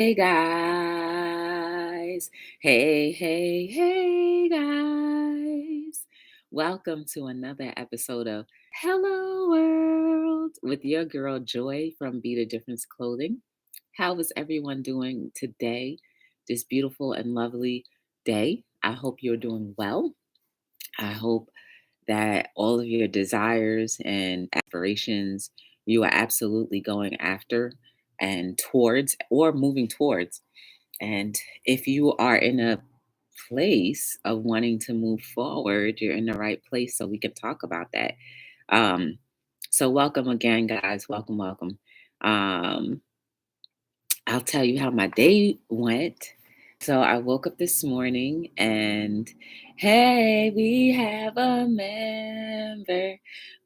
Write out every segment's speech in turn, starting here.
Hey guys. Hey guys. Welcome to another episode of Hello World with your girl Joy from Be the Difference Clothing. How is everyone doing today? This beautiful and lovely day. I hope you're doing well. I hope that all of your desires and aspirations you are absolutely going after and towards or moving towards. And if you are in a place of wanting to move forward, you're in the right place so we can talk about that. Um, so welcome again, guys. Welcome. Um, I'll tell you how my day went. So I woke up this morning and hey, we have a member.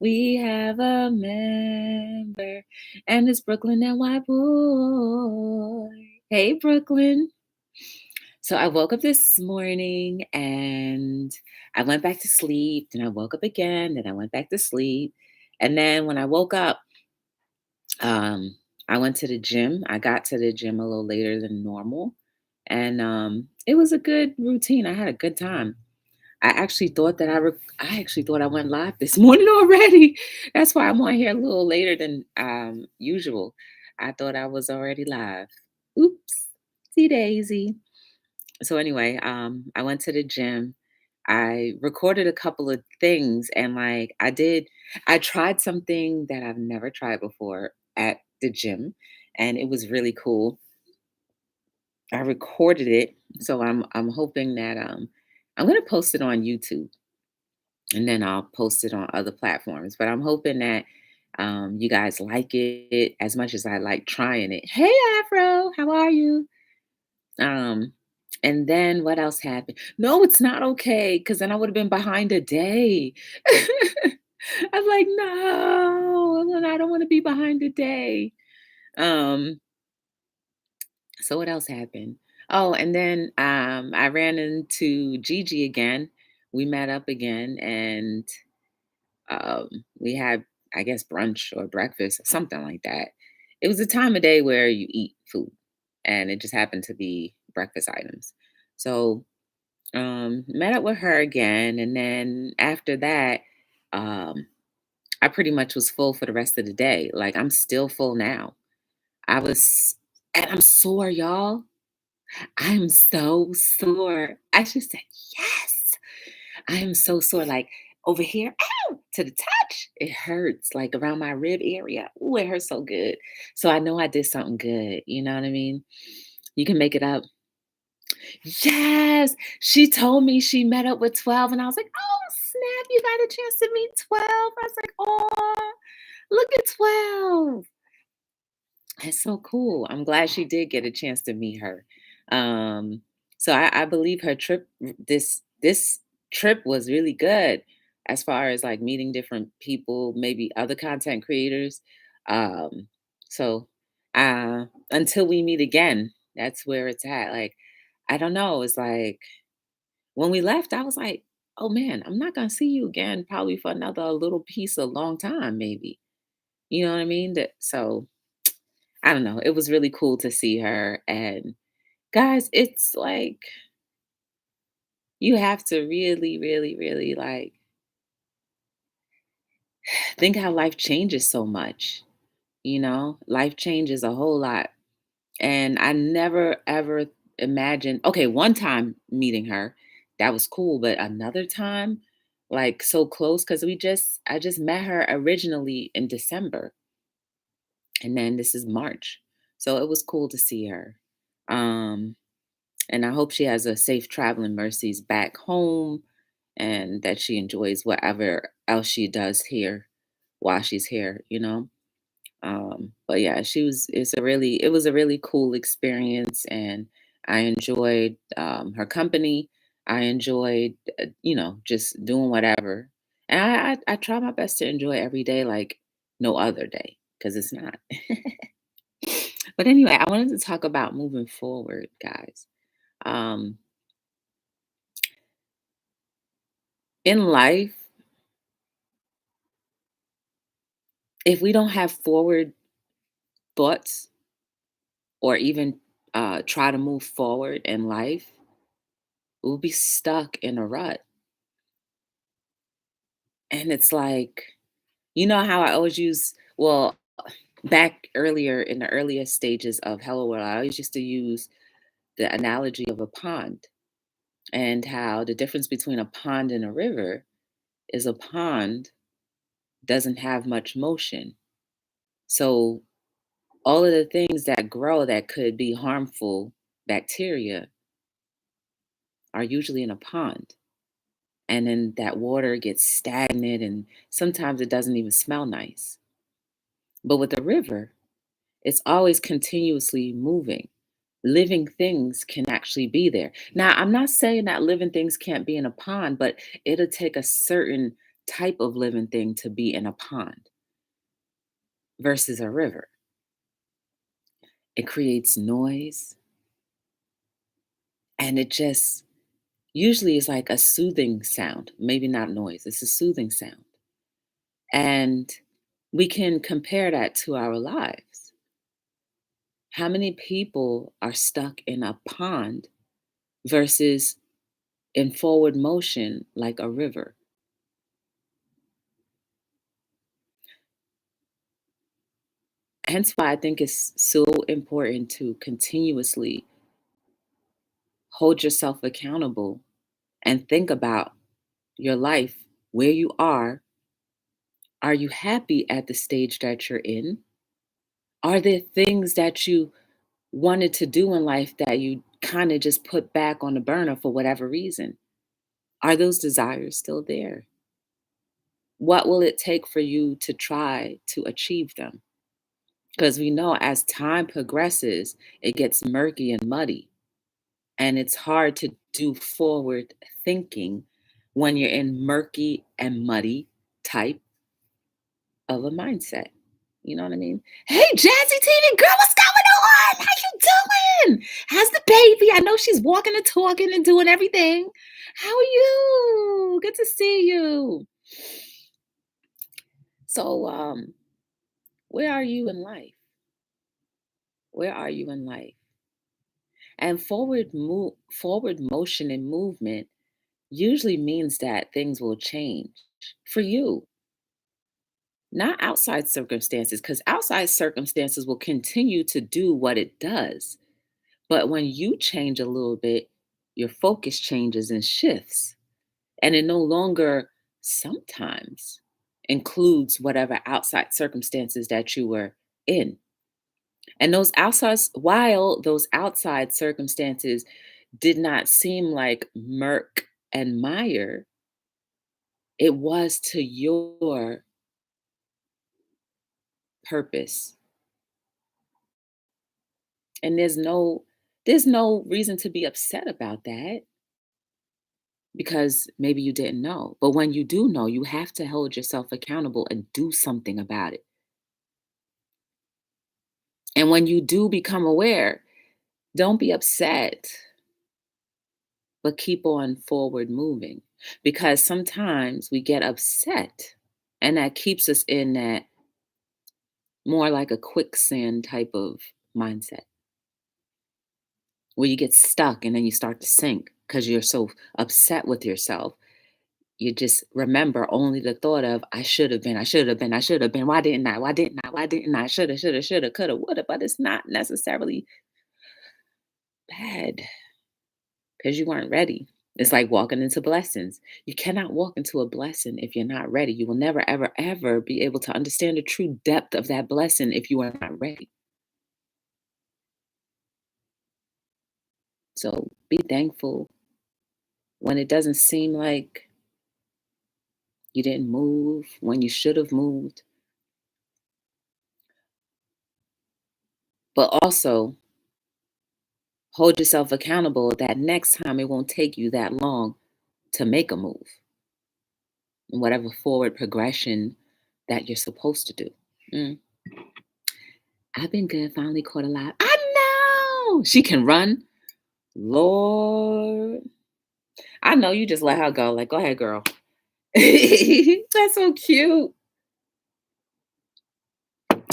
We have a member. And it's Brooklyn and White Boy. Hey, Brooklyn. So I woke up this morning and I went back to sleep. Then I woke up again. Then I went back to sleep. And then when I woke up, um, I went to the gym. I got to the gym a little later than normal. And it was a good routine. I had a good time. I actually thought I went live this morning already. That's why I'm on here a little later than usual. I thought I was already live. Oops. See Daisy. So anyway, I went to the gym. I recorded a couple of things and I tried something that I've never tried before at the gym and it was really cool. I recorded it, so I'm hoping that I'm gonna post it on YouTube and then I'll post it on other platforms. But I'm hoping that you guys like it as much as I like trying it. Hey Afro, how are you? Um, and then what else happened? No, it's not okay, because then I would have been behind a day. I was like, no, I don't want to be behind a day. Um, so what else happened? Oh, and then I ran into Gigi again. We met up again and we had, I guess, brunch or breakfast, something like that. It was a time of day where you eat food, and it just happened to be breakfast items. So met up with her again, and then after that, um, I pretty much was full for the rest of the day. Like I'm still full now. I was, and I'm sore, y'all. I'm so sore. I should say yes. I am so sore. Like over here, ow, to the touch, it hurts. Like around my rib area. Ooh, it hurts so good. So I know I did something good. You know what I mean? You can make it up. Yes, she told me she met up with 12, and I was like, "Oh, snap, you got a chance to meet 12." I was like, "Oh, look at 12." That's so cool. I'm glad she did get a chance to meet her. Um, so I believe her trip this trip was really good as far as like meeting different people, maybe other content creators. Um, so until we meet again, that's where it's at. Like, I don't know. It's like when we left, I was like, oh man, I'm not gonna see you again probably for another little piece a long time, maybe. You know what I mean? So I don't know. It was really cool to see her. And guys, it's like you have to really like think how life changes so much. You know, life changes a whole lot. And I never ever imagined, okay, one time meeting her, that was cool, but another time, like so close, because I just met her originally in December, and then this is March. So it was cool to see her. Um, and I hope she has a safe traveling mercies back home and that she enjoys whatever else she does here while she's here, you know? But yeah, it was a really cool experience and I enjoyed her company. I enjoyed, just doing whatever. And I try my best to enjoy every day like no other day because it's not. But anyway, I wanted to talk about moving forward, guys. Um, in life, if we don't have forward thoughts or even try to move forward in life, we'll be stuck in a rut. And it's like, you know how I always use, well, back earlier in the earliest stages of Hello World, I always used to use the analogy of a pond and how the difference between a pond and a river is a pond doesn't have much motion. So all of the things that grow that could be harmful bacteria are usually in a pond. And then that water gets stagnant and sometimes it doesn't even smell nice. But with a river, it's always continuously moving. Living things can actually be there. Now, I'm not saying that living things can't be in a pond, but it'll take a certain type of living thing to be in a pond versus a river. It creates noise and it just usually is like a soothing sound, maybe not noise, it's a soothing sound. And we can compare that to our lives. How many people are stuck in a pond versus in forward motion like a river? Hence why I think it's so important to continuously hold yourself accountable and think about your life, where you are. Are you happy at the stage that you're in? Are there things that you wanted to do in life that you kind of just put back on the burner for whatever reason? Are those desires still there? What will it take for you to try to achieve them? Because we know as time progresses, it gets murky and muddy. And it's hard to do forward thinking when you're in murky and muddy type of a mindset. You know what I mean? Hey, Jazzy Teeny girl, what's going on? How you doing? How's the baby? I know she's walking and talking and doing everything. How are you? Good to see you. So, where are you in life? Where are you in life? And forward motion and movement usually means that things will change for you, not outside circumstances, because outside circumstances will continue to do what it does. But when you change a little bit, your focus changes and shifts, and it no longer sometimes includes whatever outside circumstances that you were in. And while those outside circumstances did not seem like murk and mire, it was to your purpose. And there's no reason to be upset about that because maybe you didn't know. But when you do know, you have to hold yourself accountable and do something about it. And when you do become aware, don't be upset, but keep on forward moving because sometimes we get upset and that keeps us in that more like a quicksand type of mindset where you get stuck and then you start to sink because you're so upset with yourself. You just remember only the thought of, I should have been, I should have been, I should have been. Why didn't I? Why didn't I? Why didn't I? Shoulda, coulda, woulda. But it's not necessarily bad because you weren't ready. It's like walking into blessings. You cannot walk into a blessing if you're not ready. You will never, ever, ever be able to understand the true depth of that blessing if you are not ready. So be thankful when it doesn't seem like you didn't move when you should have moved. But also hold yourself accountable that next time it won't take you that long to make a move in whatever forward progression that you're supposed to do. Mm. I've been good, finally caught alive. I know she can run. Lord. I know you just let her go. Like, go ahead, girl. That's so cute.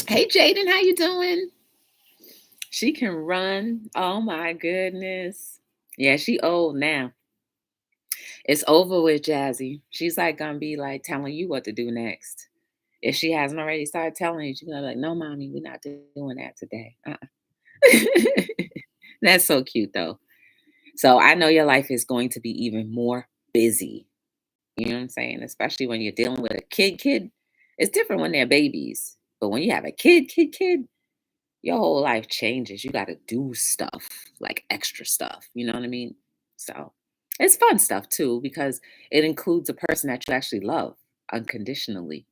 Hey Jaden, how you doing? She can run. Oh my goodness. Yeah, she old now. It's over with Jazzy. She's like gonna be like telling you what to do next. If she hasn't already started telling you, she's gonna be like, no, mommy, we're not doing that today. That's so cute though. So I know your life is going to be even more busy. You know what I'm saying? Especially when you're dealing with a kid. It's different when they're babies. But when you have a kid, your whole life changes. You got to do stuff, like extra stuff. You know what I mean? So it's fun stuff too, because it includes a person that you actually love unconditionally.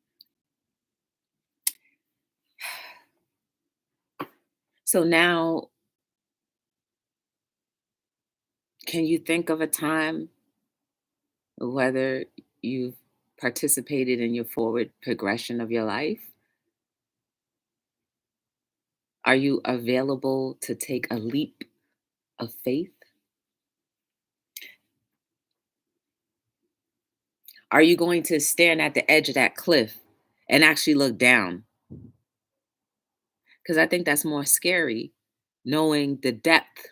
So now, can you think of a time, whether you've participated in your forward progression of your life? Are you available to take a leap of faith? Are you going to stand at the edge of that cliff and actually look down? Because I think that's more scary, knowing the depth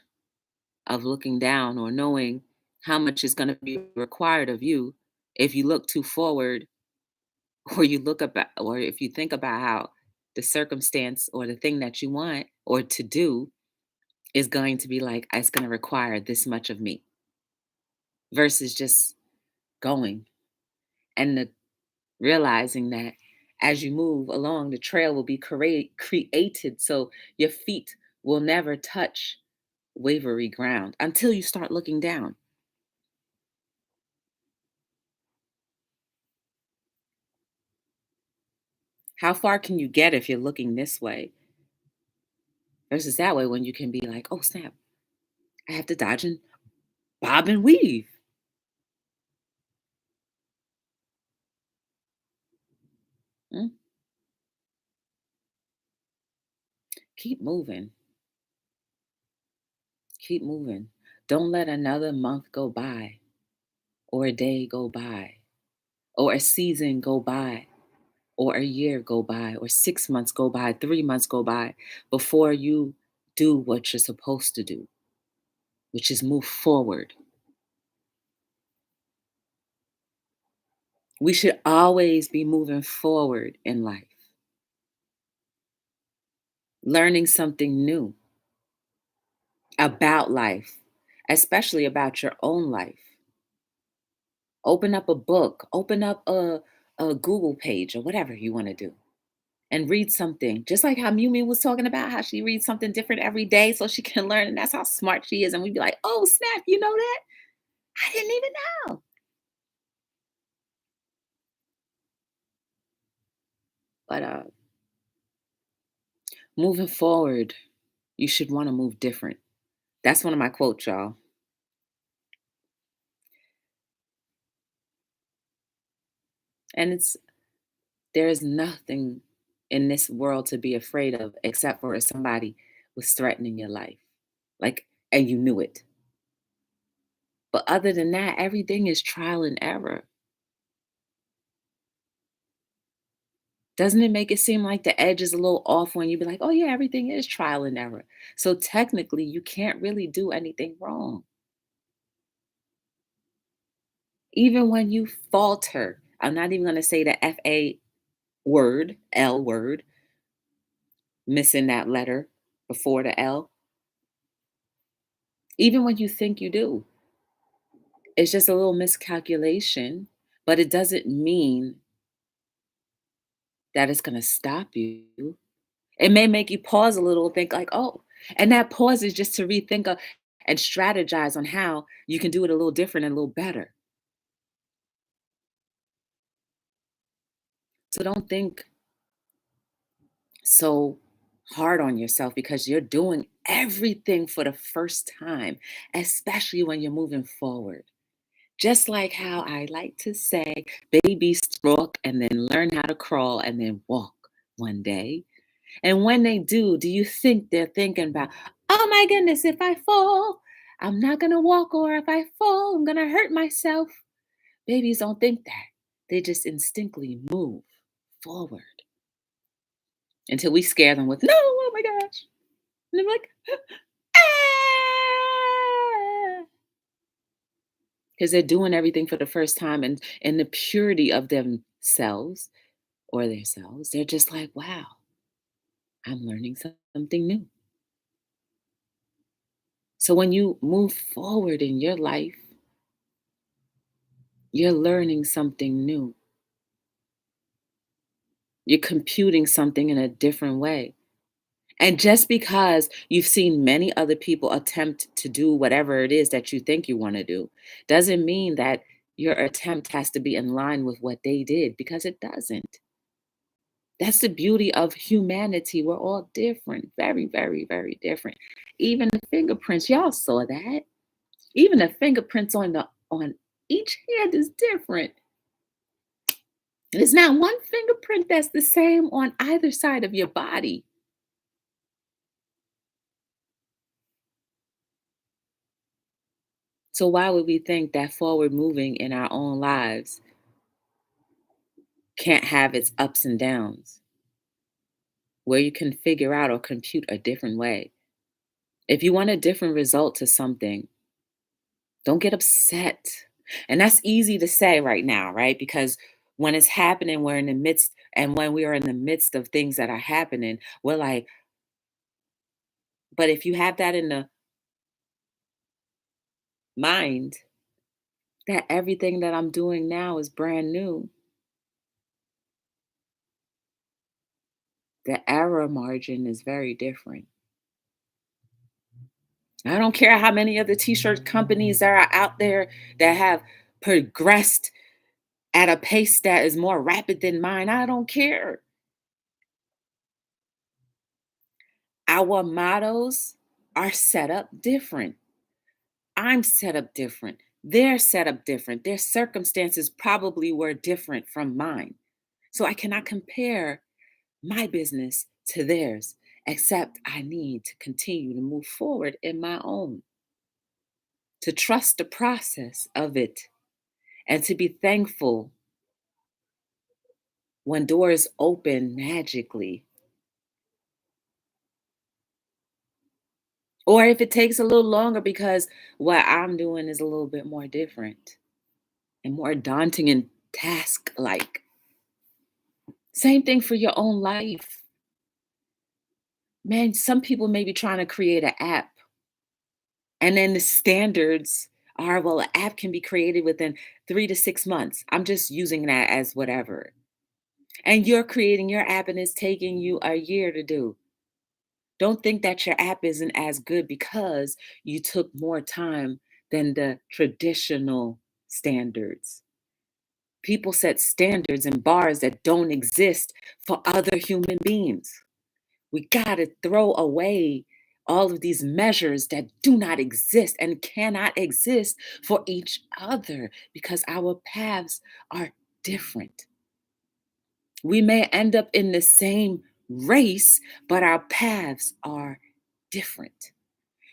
of looking down or knowing how much is going to be required of you if you look too forward or you look about or if you think about how the circumstance or the thing that you want or to do is going to be like it's going to require this much of me versus just going and realizing that as you move along, the trail will be created so your feet will never touch wavery ground until you start looking down. How far can you get if you're looking this way versus that way when you can be like, oh, snap, I have to dodge and bob and weave. Mm, keep moving. Keep moving. Don't let another month go by or a day go by or a season go by or a year go by or 6 months go by, 3 months go by before you do what you're supposed to do, which is move forward. We should always be moving forward in life, learning something new about life, especially about your own life. Open up a book, open up a Google page or whatever you want to do and read something. Just like how Mimi was talking about how she reads something different every day so she can learn. And that's how smart she is. And we'd be like, oh, snap, you know that? I didn't even know. But moving forward, you should want to move different. That's one of my quotes, y'all. And there is nothing in this world to be afraid of except for if somebody was threatening your life. Like, and you knew it. But other than that, everything is trial and error. Doesn't it make it seem like the edge is a little off when you be like, oh, yeah, everything is trial and error? So technically, you can't really do anything wrong. Even when you falter, I'm not even going to say the FA word, L word, missing that letter before the L. Even when you think you do, it's just a little miscalculation, but it doesn't mean that it's going to stop you. It may make you pause a little, think like, oh, and that pause is just to rethink and strategize on how you can do it a little different and a little better. So don't think so hard on yourself because you're doing everything for the first time, especially when you're moving forward. Just like how I like to say, babies walk and then learn how to crawl and then walk one day. And when they do you think they're thinking about, oh my goodness, if I fall, I'm not going to walk, or if I fall, I'm going to hurt myself? Babies don't think that. They just instinctively move forward until we scare them with, no, oh my gosh. And I'm like, ah, because they're doing everything for the first time, and in the purity of themselves or their selves, they're just like, wow, I'm learning something new. So when you move forward in your life, you're learning something new. You're computing something in a different way. And just because you've seen many other people attempt to do whatever it is that you think you want to do, doesn't mean that your attempt has to be in line with what they did, because it doesn't. That's the beauty of humanity. We're all different, very, very, very different. Even the fingerprints, y'all saw that. Even the fingerprints on each hand is different. There's not one fingerprint that's the same on either side of your body. So why would we think that forward moving in our own lives can't have its ups and downs, where you can figure out or compute a different way? If you want a different result to something, don't get upset. And that's easy to say right now, right? Because when it's happening, we're in the midst, and when we are in the midst of things that are happening, we're like, but if you have that in the mind, that everything that I'm doing now is brand new, the error margin is very different. I don't care how many other t-shirt companies there are out there that have progressed at a pace that is more rapid than mine. I don't care. Our mottos are set up different. I'm set up different. They're set up different. Their circumstances probably were different from mine. So I cannot compare my business to theirs, except I need to continue to move forward in my own, to trust the process of it, and to be thankful when doors open magically. Or if it takes a little longer because what I'm doing is a little bit more different and more daunting and task like. Same thing for your own life. Man, some people may be trying to create an app, and then the standards are, well, an app can be created within 3 to 6 months. I'm just using that as whatever. And you're creating your app and it's taking you a year to do. Don't think that your app isn't as good because you took more time than the traditional standards. People set standards and bars that don't exist for other human beings. We got to throw away all of these measures that do not exist and cannot exist for each other, because our paths are different. We may end up in the same race, but our paths are different.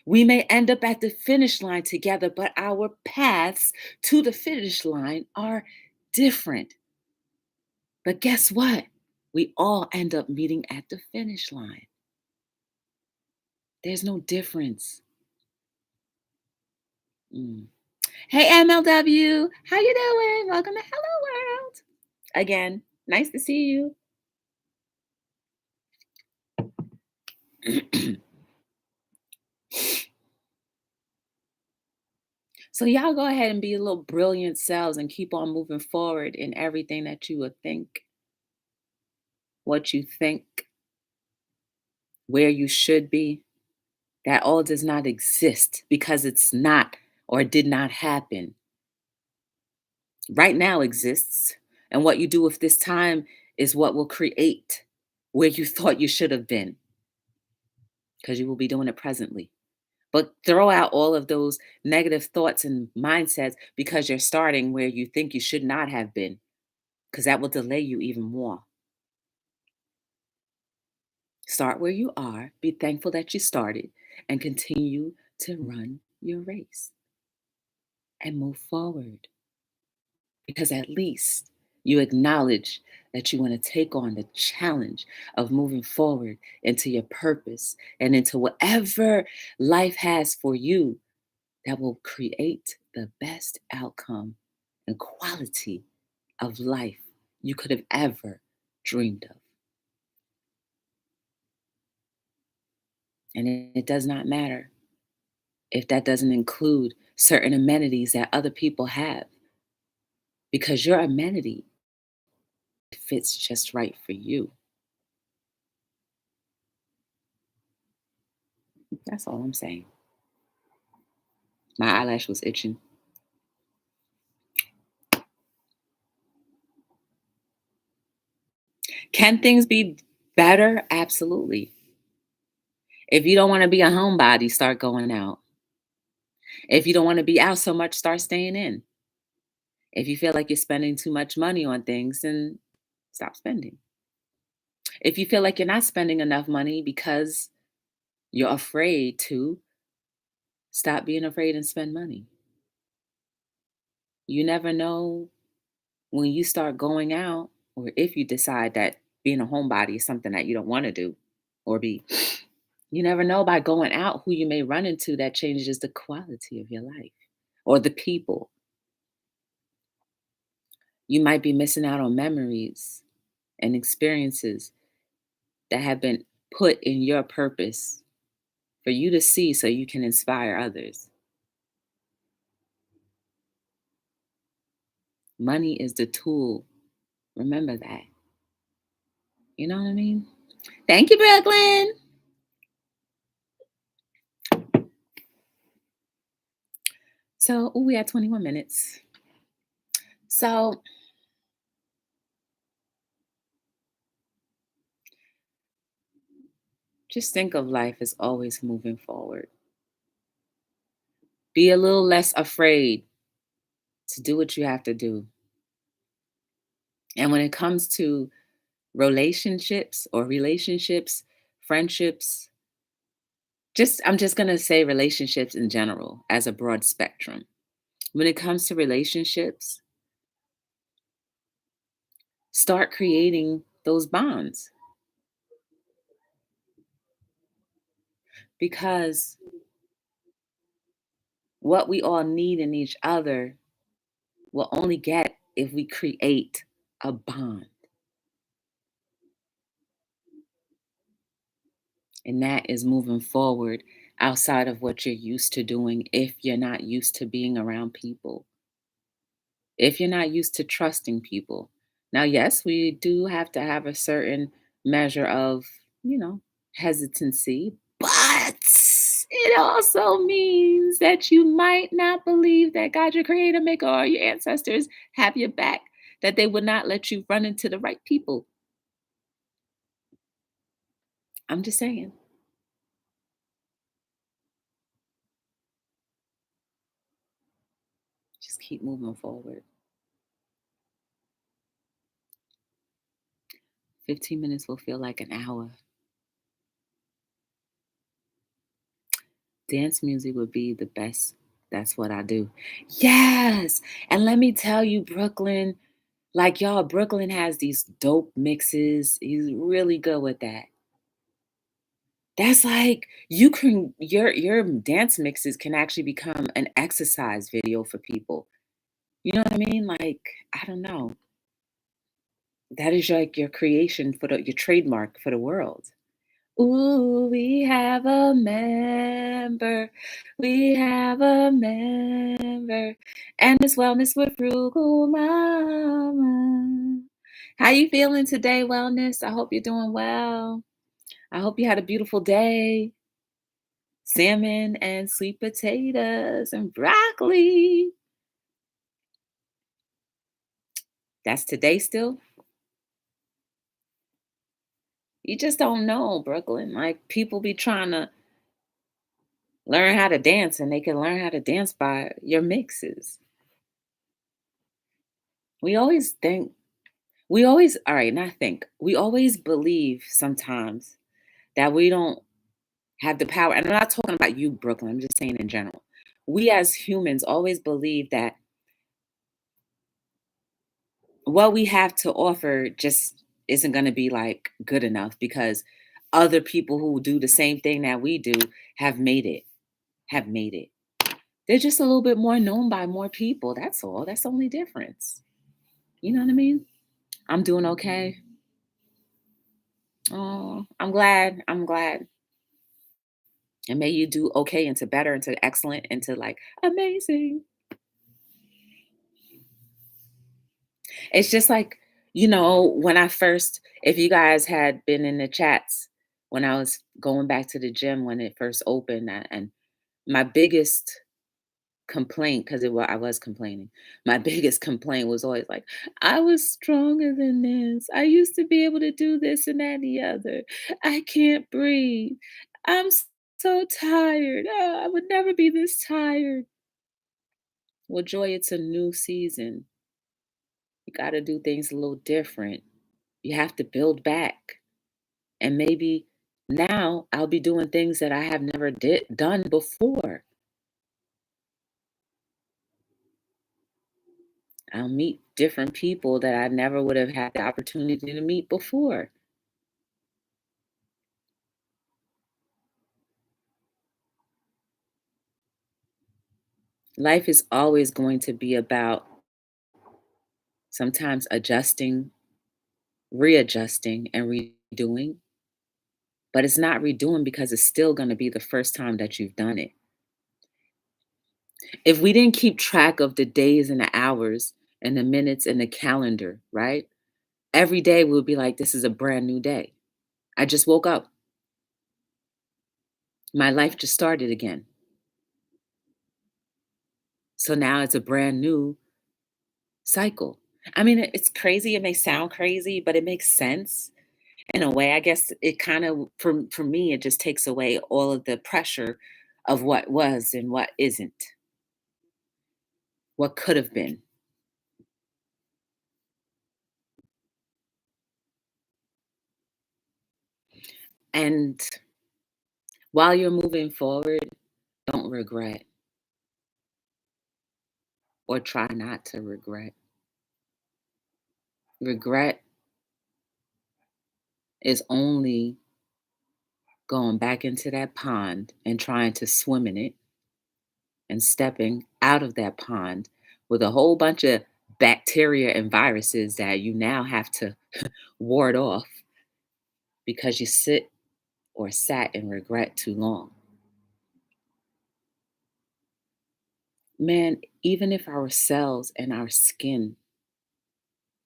We may end up at the finish line together, but our paths to the finish line are different. But guess what? We all end up meeting at the finish line. There's no difference. Mm. Hey, MLW, how you doing? Welcome to Hello World. Again, nice to see you. So y'all go ahead and be a little brilliant selves and keep on moving forward in everything that you would think, what you think, where you should be. That all does not exist because it's not or did not happen. Right now exists. And what you do with this time is what will create where you thought you should have been, because you will be doing it presently. But throw out all of those negative thoughts and mindsets because you're starting where you think you should not have been, because that will delay you even more. Start where you are, be thankful that you started, and continue to run your race and move forward. Because at least You acknowledge that you want to take on the challenge of moving forward into your purpose and into whatever life has for you that will create the best outcome and quality of life you could have ever dreamed of. And it does not matter if that doesn't include certain amenities that other people have, because your amenity fits just right for you. That's all I'm saying. My eyelash was itching. Can things be better? Absolutely. If you don't want to be a homebody, start going out. If you don't want to be out so much, start staying in. If you feel like you're spending too much money on things, then stop spending. If you feel like you're not spending enough money because you're afraid to, stop being afraid and spend money. You never know when you start going out, or if you decide that being a homebody is something that you don't want to do or be. You never know by going out who you may run into that changes the quality of your life or the people. You might be missing out on memories and experiences that have been put in your purpose for you to see so you can inspire others. Money is the tool. Remember that. You know what I mean? Thank you, Brooklyn. So, we had 21 minutes. So, just think of life as always moving forward. Be a little less afraid to do what you have to do. And when it comes to relationships, friendships, I'm just going to say relationships in general as a broad spectrum. When it comes to relationships, start creating those bonds, because what we all need in each other will only get if we create a bond. And that is moving forward outside of what you're used to doing if you're not used to being around people, if you're not used to trusting people. Now, yes, we do have to have a certain measure of, you know, hesitancy, but it also means that you might not believe that God, your creator, maker, or your ancestors have your back, that they would not let you run into the right people. I'm just saying. Just keep moving forward. 15 minutes will feel like an hour. Dance music would be the best. That's what I do. Yes. And let me tell you, Brooklyn, like y'all, Brooklyn has these dope mixes. He's really good with that. That's like your dance mixes can actually become an exercise video for people. You know what I mean? Like, I don't know. That is like your creation for your trademark for the world. Ooh, we have a member. We have a member. And it's Wellness with Frugal Mama. How you feeling today, Wellness? I hope you're doing well. I hope you had a beautiful day. Salmon and sweet potatoes and broccoli. That's today still? You just don't know, Brooklyn. Like, people be trying to learn how to dance, and they can learn how to dance by your mixes. We always think, all right, not think, we always believe sometimes that we don't have the power. And I'm not talking about you, Brooklyn, I'm just saying in general. We as humans always believe that what we have to offer just isn't going to be like good enough because other people who do the same thing that we do have made it, have made it. They're just a little bit more known by more people. That's all. That's the only difference. You know what I mean? I'm doing okay. Oh, I'm glad. I'm glad. And may you do okay into better, into excellent, into like amazing. It's just like, when I first, if you guys had been in the chats when I was going back to the gym when it first opened, and my biggest complaint, because I was complaining, my biggest complaint was always like, I was stronger than this. I used to be able to do this and that and the other. I can't breathe. I'm so tired. I would never be this tired. Well, Joy, it's a new season. You got to do things a little different. You have to build back. And maybe now I'll be doing things that I have never done before. I'll meet different people that I never would have had the opportunity to meet before. Life is always going to be about sometimes adjusting, readjusting, and redoing, but it's not redoing because it's still going to be the first time that you've done it. If we didn't keep track of the days and the hours and the minutes and the calendar, right? Every day we would be like, this is a brand new day. I just woke up. My life just started again. So now it's a brand new cycle. I mean, it's crazy. It may sound crazy, but it makes sense in a way. I guess it kind of, for me, it just takes away all of the pressure of what was and what isn't, what could have been. And while you're moving forward, don't regret or try not to regret. Regret is only going back into that pond and trying to swim in it and stepping out of that pond with a whole bunch of bacteria and viruses that you now have to ward off because you sit or sat in regret too long. Man, even if our cells and our skin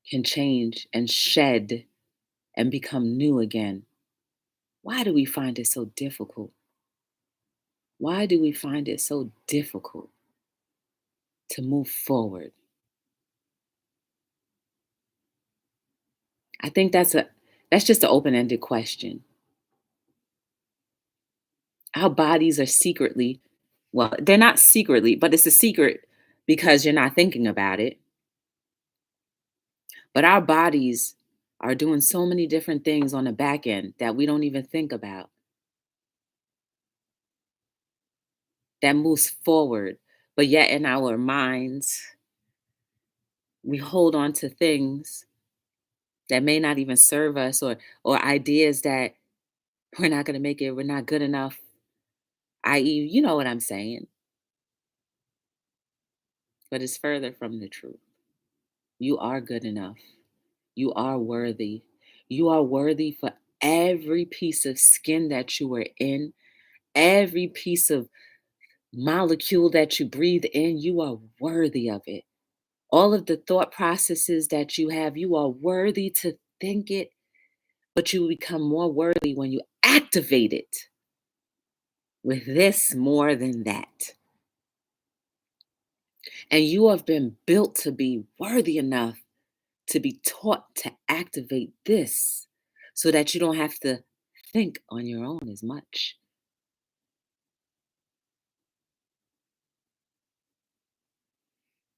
can change and shed and become new again, why do we find it so difficult? Why do we find it so difficult to move forward? I think that's just an open-ended question. Our bodies are secretly, well, they're not secretly, but it's a secret because you're not thinking about it. But our bodies are doing so many different things on the back end that we don't even think about that moves forward. But yet in our minds, we hold on to things that may not even serve us, or ideas that we're not going to make it, we're not good enough, i.e., you know what I'm saying, but it's further from the truth. You are good enough. You are worthy. You are worthy for every piece of skin that you are in, every piece of molecule that you breathe in. You are worthy of it. All of the thought processes that you have, you are worthy to think it, but you become more worthy when you activate it with this more than that. And you have been built to be worthy enough to be taught to activate this so that you don't have to think on your own as much.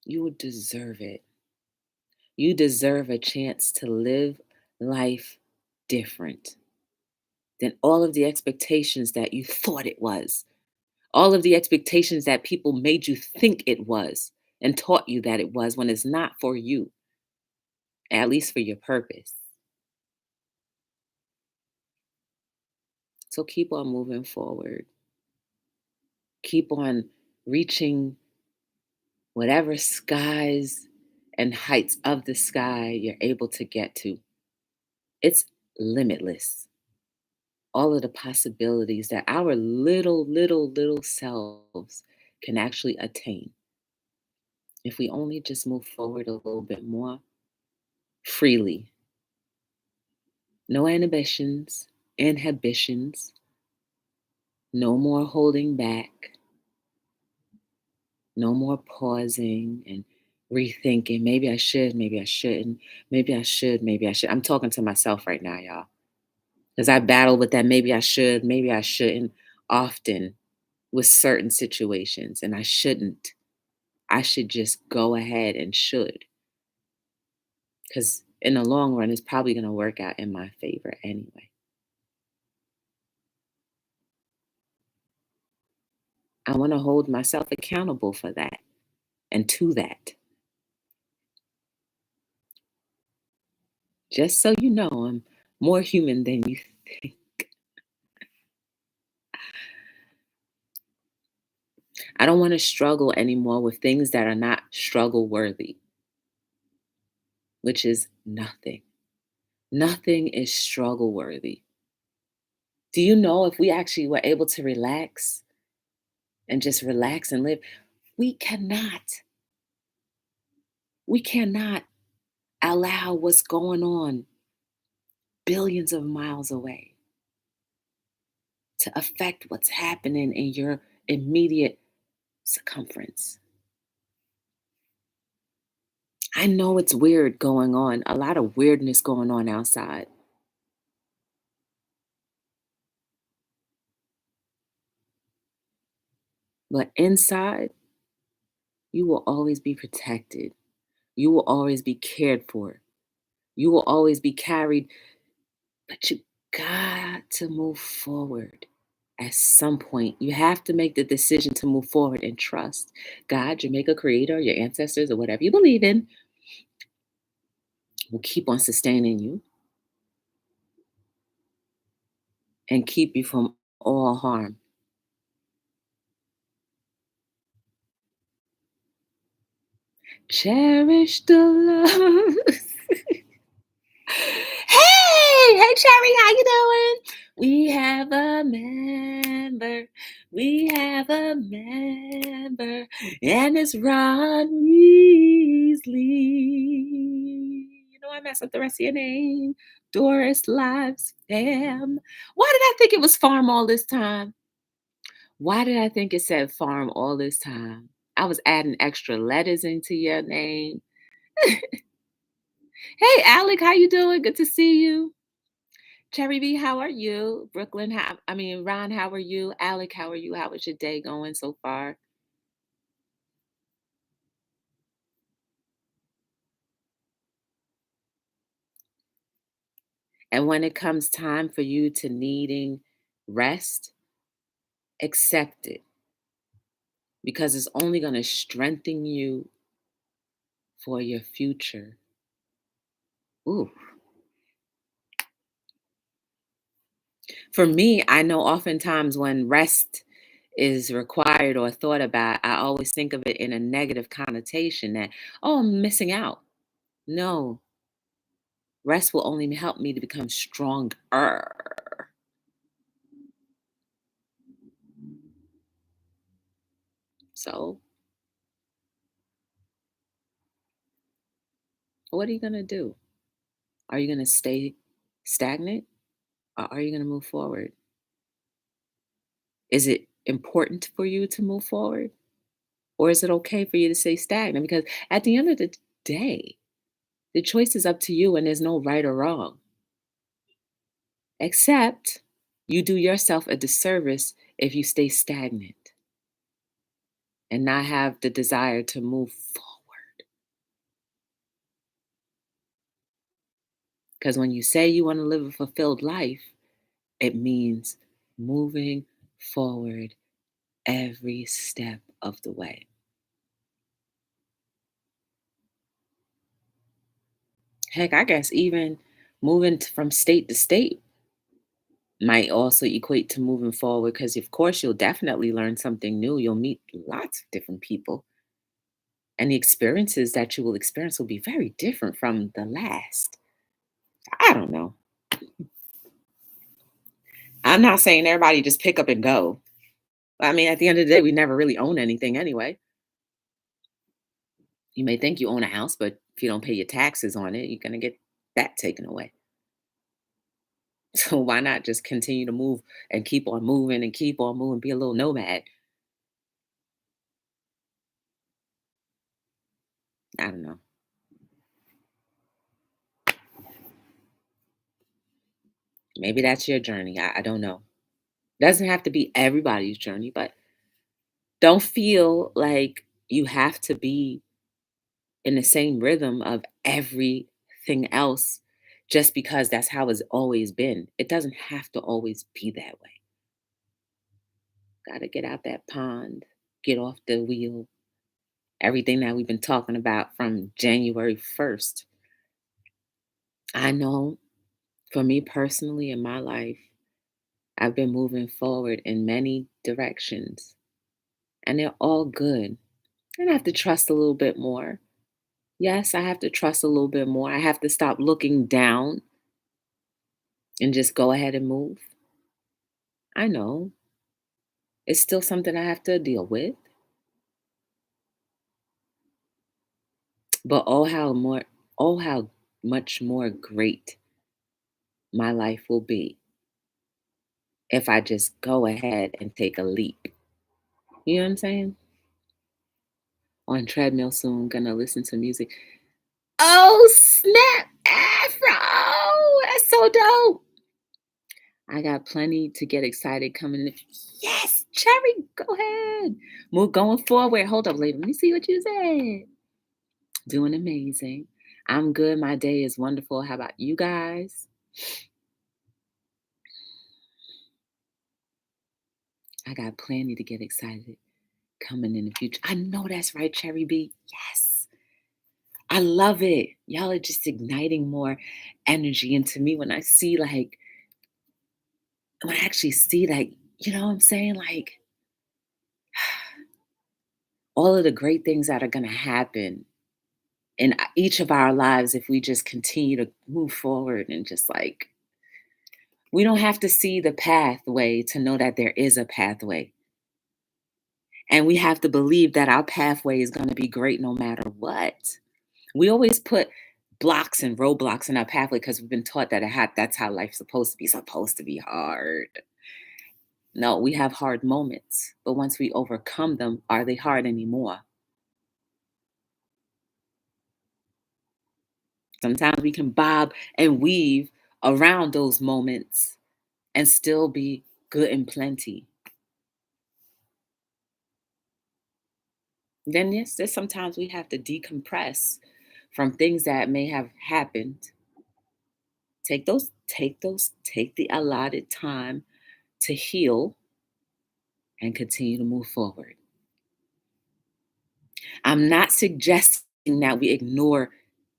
You would deserve it. You deserve a chance to live life different than all of the expectations that you thought it was, all of the expectations that people made you think it was and taught you that it was when it's not for you. at least for your purpose. So keep on moving forward. Keep on reaching whatever skies and heights of the sky you're able to get to. It's limitless. All of the possibilities that our little selves can actually attain if we only just move forward a little bit more freely. No inhibitions, no more holding back, no more pausing and rethinking. Maybe I should, maybe I shouldn't, maybe I should, maybe I should. I'm talking to myself right now, y'all, because I battle with that maybe I should, maybe I shouldn't often with certain situations, and I shouldn't. I should just go ahead and should, because in the long run, it's probably going to work out in my favor anyway. I want to hold myself accountable for that and to that. Just so you know, I'm more human than you think. I don't want to struggle anymore with things that are not struggle worthy, which is nothing. Nothing is struggle worthy. Do you know if we actually were able to relax and just relax and live, we cannot, we cannot allow what's going on billions of miles away to affect what's happening in your immediate circumference. I know it's weird going on, a lot of weirdness going on outside. But inside, you will always be protected. You will always be cared for. You will always be carried, but you got to move forward. At some point, you have to make the decision to move forward and trust God, your maker, creator, your ancestors, or whatever you believe in will keep on sustaining you and keep you from all harm. Cherish the love. Hey, Cherry, how you doing? We have a member. We have a member, and it's Ron Weasley. You know I mess up the rest of your name. Doris Lives Fam. Why did I think it was farm all this time? Why did I think it said farm all this time? I was adding extra letters into your name. Hey, Alec, how you doing? Good to see you. Cherry B, how are you? Brooklyn, Ron, how are you? Alec, how are you? How is your day going so far? And when it comes time for you to needing rest, accept it because it's only going to strengthen you for your future. Ooh. For me, I know oftentimes when rest is required or thought about, I always think of it in a negative connotation that, oh, I'm missing out. No, rest will only help me to become stronger. So, what are you going to do? Are you going to stay stagnant or are you going to move forward? Is it important for you to move forward or is it okay for you to stay stagnant? Because at the end of the day, the choice is up to you and there's no right or wrong, except you do yourself a disservice if you stay stagnant and not have the desire to move forward. Because when you say you want to live a fulfilled life, it means moving forward every step of the way. Heck, I guess even moving from state to state might also equate to moving forward because, of course, you'll definitely learn something new. You'll meet lots of different people, and the experiences that you will experience will be very different from the last. I don't know. I'm not saying everybody just pick up and go. I mean, at the end of the day, we never really own anything anyway. You may think you own a house, but if you don't pay your taxes on it, you're going to get that taken away. So why not just continue to move and keep on moving and keep on moving, be a little nomad? I don't know. Maybe that's your journey. I don't know. Doesn't have to be everybody's journey, but don't feel like you have to be in the same rhythm of everything else just because that's how it's always been. It doesn't have to always be that way. Got to get out that pond, get off the wheel. Everything that we've been talking about from January 1st. I know for me personally in my life, I've been moving forward in many directions and they're all good. And I have to trust a little bit more. Yes, I have to trust a little bit more. I have to stop looking down and just go ahead and move. I know it's still something I have to deal with, but oh, how much more great my life will be if I just go ahead and take a leap. You know what I'm saying? On treadmill soon, gonna listen to music. Oh, snap, Afro! That's so dope. I got plenty to get excited coming in. Yes, Cherry, go ahead. Move going forward. Hold up, lady. Let me see what you said. Doing amazing. I'm good. My day is wonderful. How about you guys? I got plenty to get excited coming in the future. I know that's right, Cherry B. Yes. I love it. Y'all are just igniting more energy into me when I see when I actually see you know what I'm saying? Like all of the great things that are gonna happen in each of our lives if we just continue to move forward and just we don't have to see the pathway to know that there is a pathway. And we have to believe that our pathway is gonna be great no matter what. We always put blocks and roadblocks in our pathway because we've been taught that that's how life's supposed to be hard. No, we have hard moments, but once we overcome them, are they hard anymore? Sometimes we can bob and weave around those moments and still be good and plenty. Then yes, there's sometimes we have to decompress from things that may have happened. Take the allotted time to heal and continue to move forward. I'm not suggesting that we ignore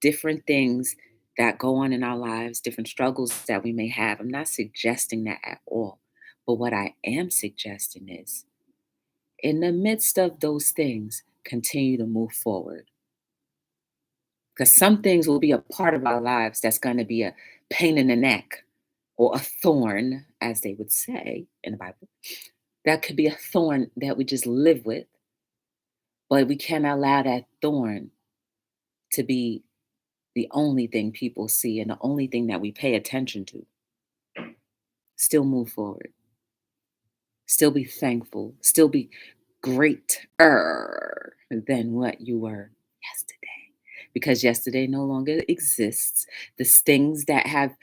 different things that go on in our lives, different struggles that we may have. I'm not suggesting that at all. But what I am suggesting is, in the midst of those things, continue to move forward. Because some things will be a part of our lives that's going to be a pain in the neck or a thorn, as they would say in the Bible. That could be a thorn that we just live with, but we can't allow that thorn to be the only thing people see and the only thing that we pay attention to. Still move forward. Still be thankful. Still be greater than what you were yesterday. Because yesterday no longer exists. The things that have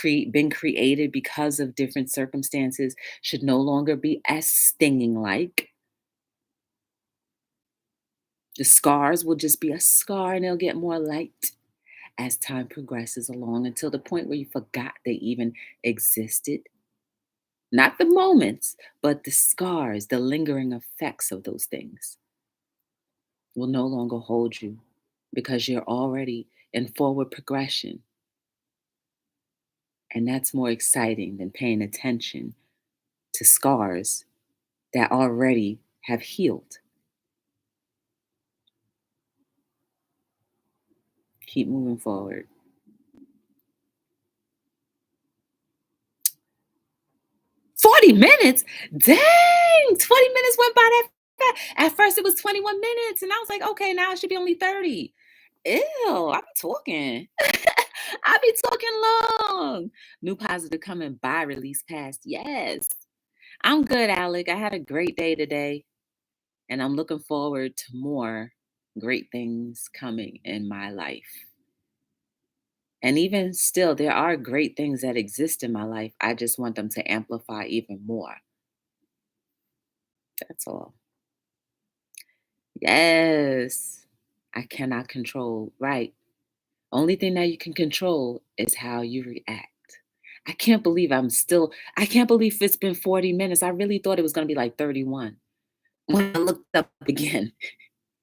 been created because of different circumstances should no longer be as stinging like. The scars will just be a scar and they'll get more light as time progresses along until the point where you forgot they even existed. Not the moments, but the scars, the lingering effects of those things will no longer hold you because you're already and forward progression. And that's more exciting than paying attention to scars that already have healed. Keep moving forward. 40 minutes? Dang, 20 minutes went by that fast. At first it was 21 minutes, and I was like, okay, now it should be only 30. Ew, I be talking. I be talking long. New positive coming by release past. Yes. I'm good, Alec. I had a great day today, and I'm looking forward to more great things coming in my life. And even still, there are great things that exist in my life. I just want them to amplify even more. That's all. Yes. I cannot control. Right. Only thing that you can control is how you react. I can't believe it's been 40 minutes. I really thought it was going to be like 31 when I looked up again.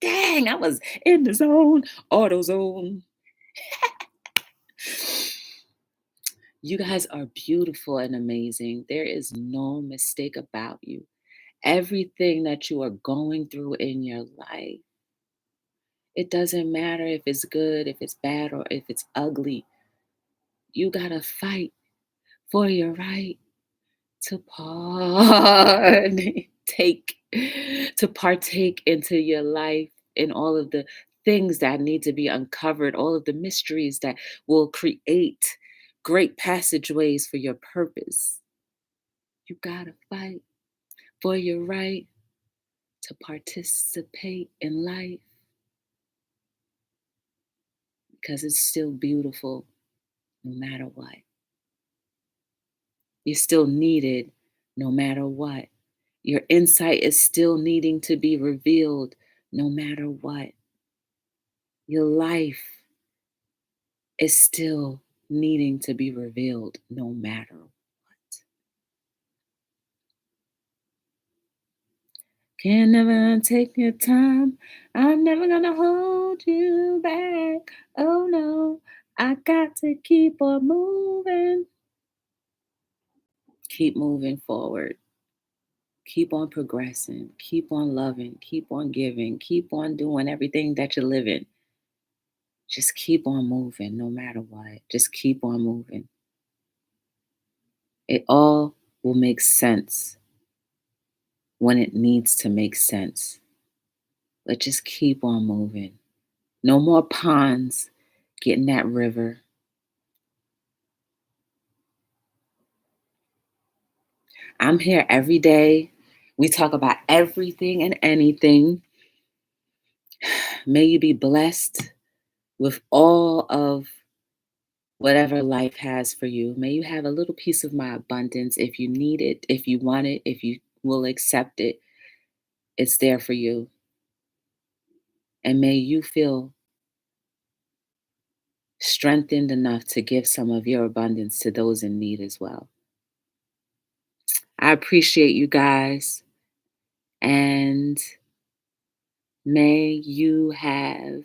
Dang, I was in the zone, auto zone. You guys are beautiful and amazing. There is no mistake about you. Everything that you are going through in your life, it doesn't matter if it's good, if it's bad, or if it's ugly. You got to fight for your right to take to partake into your life in all of the things that need to be uncovered, all of the mysteries that will create great passageways for your purpose. You got to fight for your right to participate in life because it's still beautiful no matter what. You're still needed no matter what. Your insight is still needing to be revealed no matter what. Your life is still needing to be revealed no matter what. Can never take your time. I'm never gonna hold you back. Oh no, I got to keep on moving. Keep moving forward. Keep on progressing. Keep on loving. Keep on giving. Keep on doing everything that you're living. Just keep on moving no matter what. Just keep on moving. It all will make sense when it needs to make sense. But just keep on moving. No more ponds. Get in that river. I'm here every day. We talk about everything and anything. May you be blessed with all of whatever life has for you. May you have a little piece of my abundance if you need it, if you want it, if you will accept it. It's there for you. And may you feel strengthened enough to give some of your abundance to those in need as well. I appreciate you guys. And may you have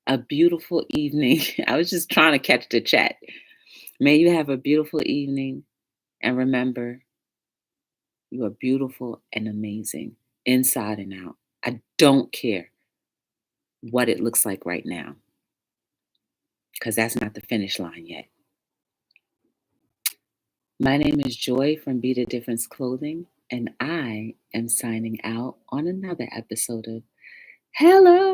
a beautiful evening. I was just trying to catch the chat. May you have a beautiful evening. And remember, you are beautiful and amazing inside and out. I don't care what it looks like right now because that's not the finish line yet. My name is Joy from Be the Difference Clothing, and I am signing out on another episode of Hello